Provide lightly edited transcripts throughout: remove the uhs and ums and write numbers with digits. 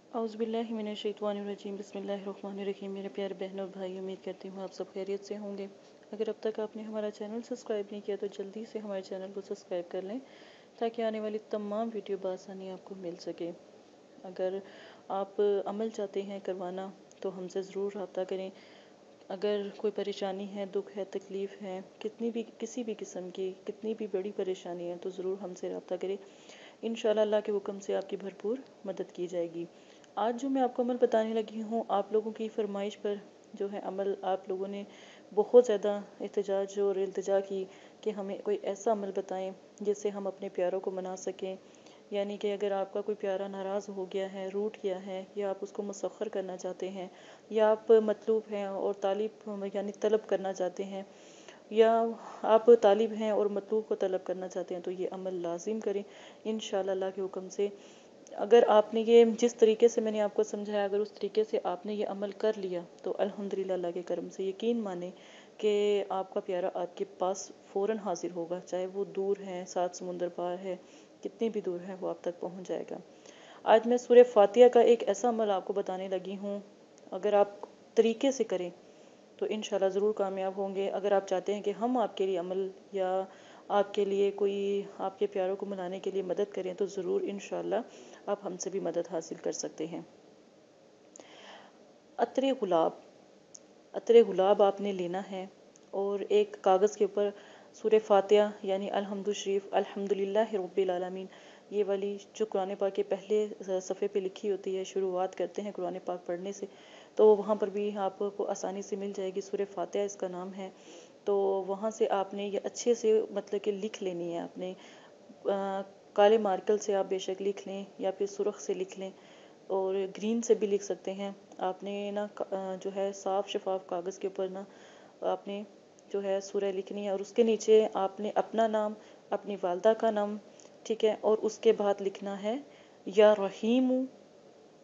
औज़ुबिल्लाहिमिनश्शैतानिर्रजीम बिस्मिल्लाहिर्रहमानिर्रहीम। मेरे प्यारे बहनों और भाई, उम्मीद करती हूँ आप सब खैरियत से होंगे। अगर अब तक आपने हमारा चैनल सब्सक्राइब नहीं किया तो जल्दी से हमारे चैनल को सब्सक्राइब कर लें ताकि आने वाली तमाम वीडियो बआसानी आपको मिल सके। अगर आप अमल चाहते हैं करवाना तो हमसे ज़रूर रब्ता करें। अगर कोई परेशानी है, दुख है, तकलीफ़ है, किसी भी किस्म की कितनी भी बड़ी परेशानी है तो ज़रूर हमसे रब्ता करें। इंशाअल्लाह अल्लाह के हुक्म से आपकी भरपूर मदद की जाएगी। आज जो मैं आपको अमल बताने लगी हूँ, आप लोगों की फरमाइश पर जो है अमल, आप लोगों ने बहुत ज़्यादा एहतजाज और इल्तिजा की कि हमें कोई ऐसा अमल बताएं जिससे हम अपने प्यारों को मना सकें। यानी कि अगर आपका कोई प्यारा नाराज़ हो गया है, रूठ गया है, या आप उसको मुसख्खर करना चाहते हैं, या आप मतलूब हैं और तालिब यानी तलब करना चाहते हैं, या आप तालिब हैं और मतलूब को तलब करना चाहते हैं, तो ये अमल लाजिम करें इंशाअल्लाह अल्लाह के हुक्म से। अगर आपने ये जिस तरीके से मैंने आपको समझाया, अगर उस तरीके से आपने ये अमल कर लिया तो अल्हम्दुलिल्लाह अल्लाह के करम से यकीन माने कि आपका प्यारा आपके पास फ़ौरन हाजिर होगा। चाहे वो दूर है, 7 समुंदर पार है, कितनी भी दूर है, वो आप तक पहुंच जाएगा। आज मैं सूरह फातिहा का एक ऐसा अमल आपको बताने लगी हूँ, अगर आप तरीके से करें तो इंशाल्लाह ज़रूर कामयाब होंगे। अगर आप चाहते हैं कि हम आपके लिए अमल या आपके लिए कोई आपके प्यारों को मनाने के लिए मदद करें तो ज़रूर इंशाल्लाह आप हमसे भी मदद हासिल कर सकते हैं। अत्रे गुलाब, अत्रे गुलाब आपने लेना है और एक कागज़ के ऊपर सूरह फातिहा यानी अलहम्दु शरीफ, अल्हम्दुलिल्लाहि रब्बिल आलमीन, ये वाली जो कुरान पाक के पहले सफ़े पे लिखी होती है, शुरुआत करते हैं कुरान पाक पढ़ने से, तो वहाँ पर भी आपको आसानी से मिल जाएगी। सूरह फातिहा इसका नाम है। तो वहाँ से आपने ये अच्छे से मतलब कि लिख लेनी है। आपने काले मार्कर से आप बेशक लिख लें या फिर सुर्ख से लिख लें और ग्रीन से भी लिख सकते हैं। आपने ना जो है साफ़ शफाफ कागज़ के ऊपर ना आपने जो है सूरह लिखनी है और उसके नीचे आपने अपना नाम, अपनी वालदा का नाम, ठीक है, और उसके बाद लिखना है या रहीमु,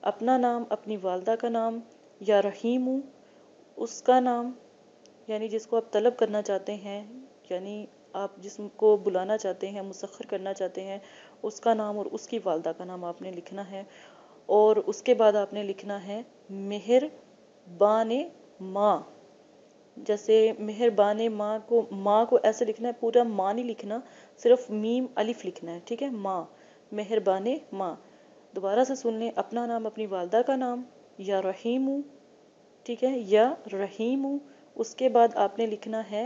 अपना नाम, अपनी वालदा का नाम, या रहीमु, उसका नाम, यानी जिसको आप तलब करना चाहते हैं, यानी आप जिसको बुलाना चाहते हैं, मुसख्खर करना चाहते हैं, उसका नाम और उसकी वालदा का नाम आपने लिखना है। और उसके बाद आपने लिखना है मेहरबान माँ। जैसे मेहरबान माँ को ऐसे लिखना है, पूरा माँ नहीं लिखना, सिर्फ मीम अलिफ लिखना है, ठीक है, माँ, मेहरबान माँ। दोबारा से सुन लें, अपना नाम, अपनी वालदा का नाम, या रहीमू, ठीक है, या रहीमू, उसके बाद आपने लिखना है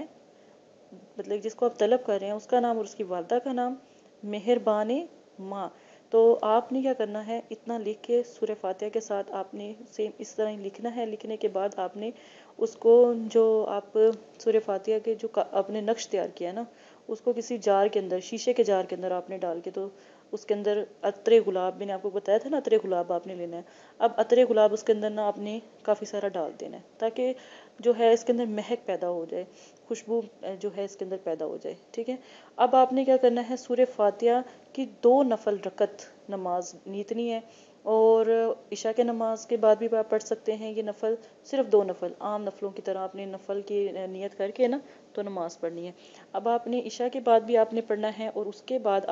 मतलब जिसको आप तलब कर रहे हैं उसका नाम और उसकी वालदा का नाम, मेहरबान माँ। तो आपने क्या करना है, इतना लिख के सूरह फातिहा के साथ आपने सेम इस तरह ही लिखना है। लिखने के बाद आपने उसको जो आप सूरह फातिहा के जो आपने नक्श तैयार किया ना, उसको किसी जार के अंदर, शीशे के जार के अंदर आपने डाल के, तो उसके अंदर अतरे गुलाब, मैंने आपको बताया था ना अतरे गुलाब आपने लेना है। अब अतरे गुलाब उसके अंदर ना आपने काफ़ी सारा डाल देना है ताकि जो है इसके अंदर महक पैदा हो जाए, खुशबू जो है इसके अंदर पैदा हो जाए, ठीक है। अब आपने क्या करना है, सूरह फातिहा की 2 नफल रकत नमाज नीतनी है और इशा के नमाज के बाद भी आप पढ़ सकते हैं ये नफल, सिर्फ 2 नफल, आम नफलों की तरह आपने नफल की नियत करके ना तो नमाज पढ़नी है। अब आपने इशा के बाद भी आपने पढ़ना है और उसके बाद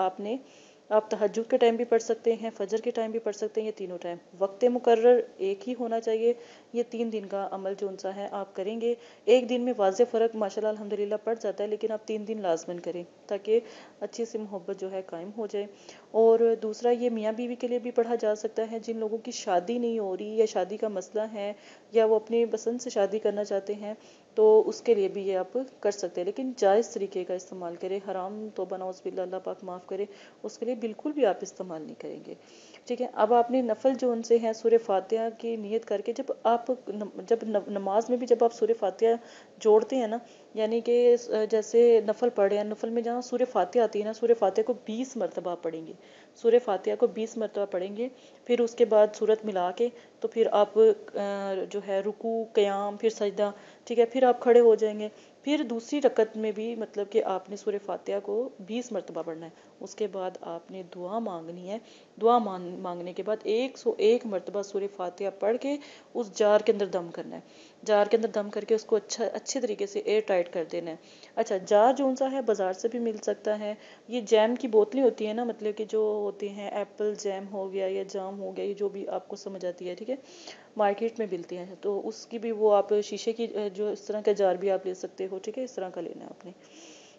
आप तहज्जुद के टाइम भी पढ़ सकते हैं, फजर के टाइम भी पढ़ सकते हैं, ये तीनों टाइम। वक्त मुकर्रर एक ही होना चाहिए। ये 3 दिन का अमल जो उनसा है आप करेंगे। एक दिन में वाज़े फ़र्क माशाल्लाह अल्हम्दुलिल्लाह पड़ जाता है, लेकिन आप 3 दिन लाजमन करें ताकि अच्छी सी मोहब्बत जो है कायम हो जाए। और दूसरा, ये मियाँ बीवी के लिए भी पढ़ा जा सकता है। जिन लोगों की शादी नहीं हो रही या शादी का मसला है या वो अपनी पसंद से शादी करना चाहते हैं तो उसके लिए भी ये आप कर सकते हैं, लेकिन जायज़ तरीके का इस्तेमाल करें। हराम तौबा नौज़ बिल्लाह, अल्लाह पाक माफ़ करे, उसके लिए बिल्कुल भी आप इस्तेमाल नहीं करेंगे, ठीक है। अब आपने नफल जो उनसे हैं सूरह फातिहा की नियत करके, जब नमाज में भी जब आप सूरह फातिहा जोड़ते हैं ना, यानी कि जैसे नफल पढ़ रहे हैं, नफल में जहाँ सूरह फातिहा आती है ना, सूरह फातिहा को 20 मरतबा पढ़ेंगे, सूरह फातिहा को 20 मरतबा पढ़ेंगे। फिर उसके बाद सूरत मिला के तो फिर आप जो है रुकू, क़याम, फिर सजदा, ठीक है, फिर आप खड़े हो जाएंगे। پھر دوسری رکعت میں بھی مطلب کہ آپ نے سورہ فاتحہ کو 20 مرتبہ پڑھنا ہے، اس کے بعد آپ نے دعا مانگنی ہے، دعا مانگنے کے بعد 101 مرتبہ سورہ فاتحہ پڑھ کے اس جار کے اندر دم کرنا ہے، جار کے اندر دم کر کے اس کو اچھے طریقے سے ایئر ٹائٹ کر دینا ہے۔ اچھا، جار جو سا ہے بازار سے بھی مل سکتا ہے، یہ جیم کی بوتلیں ہوتی ہیں نا، مطلب کہ جو ہوتے ہیں ایپل جیم ہو گیا یا جام ہو گیا، یہ جو بھی آپ کو سمجھ آتی ہے، ٹھیک ہے، مارکیٹ میں ملتی ہیں، تو اس کی بھی وہ آپ شیشے کی جو اس طرح کا جار بھی آپ لے سکتے ہو، ٹھیک ہے، اس طرح کا لینا ہے آپ نے۔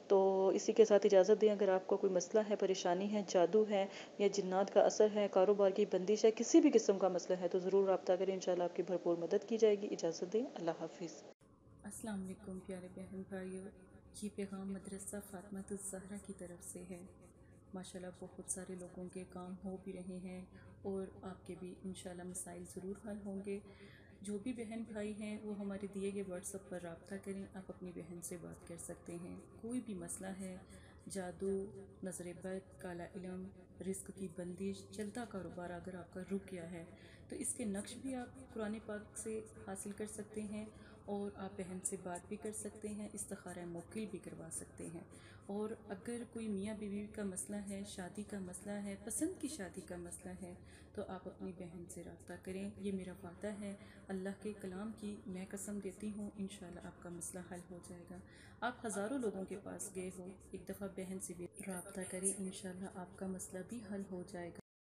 تو اسی کے ساتھ اجازت دیں، اگر آپ کو کوئی مسئلہ ہے، پریشانی ہے، جادو ہے یا جنات کا اثر ہے، کاروبار کی بندش ہے، کسی بھی قسم کا مسئلہ ہے، تو ضرور رابطہ کریں، انشاءاللہ آپ کی بھرپور مدد کی جائے گی۔ اجازت دیں، اللہ حافظ۔ السلام علیکم پیارے بہن بھائیوں، یہ پیغام مدرسہ فاطمہ الزہرا کی طرف سے ہے۔ ماشاءاللہ بہت سارے لوگوں کے کام ہو بھی رہے ہیں اور آپ کے بھی انشاءاللہ مسائل ضرور حل ہوں گے۔ جو بھی بہن بھائی ہیں وہ ہمارے دیے گئے واٹس ایپ پر رابطہ کریں، آپ اپنی بہن سے بات کر سکتے ہیں۔ کوئی بھی مسئلہ ہے، جادو، نظر بد، کالا علم، رزق کی بندش، چلتا کاروبار اگر آپ کا رک گیا ہے تو اس کے نقش بھی آپ قرآن پاک سے حاصل کر سکتے ہیں، اور آپ بہن سے بات بھی کر سکتے ہیں، استخارہ موکل بھی کروا سکتے ہیں۔ اور اگر کوئی میاں بیوی کا مسئلہ ہے، شادی کا مسئلہ ہے، پسند کی شادی کا مسئلہ ہے، تو آپ اپنی بہن سے رابطہ کریں۔ یہ میرا وعدہ ہے، اللہ کے کلام کی میں قسم دیتی ہوں، انشاءاللہ آپ کا مسئلہ حل ہو جائے گا۔ آپ ہزاروں لوگوں کے پاس گئے ہو، ایک دفعہ بہن سے بھی رابطہ کریں، انشاءاللہ آپ کا مسئلہ بھی حل ہو جائے گا۔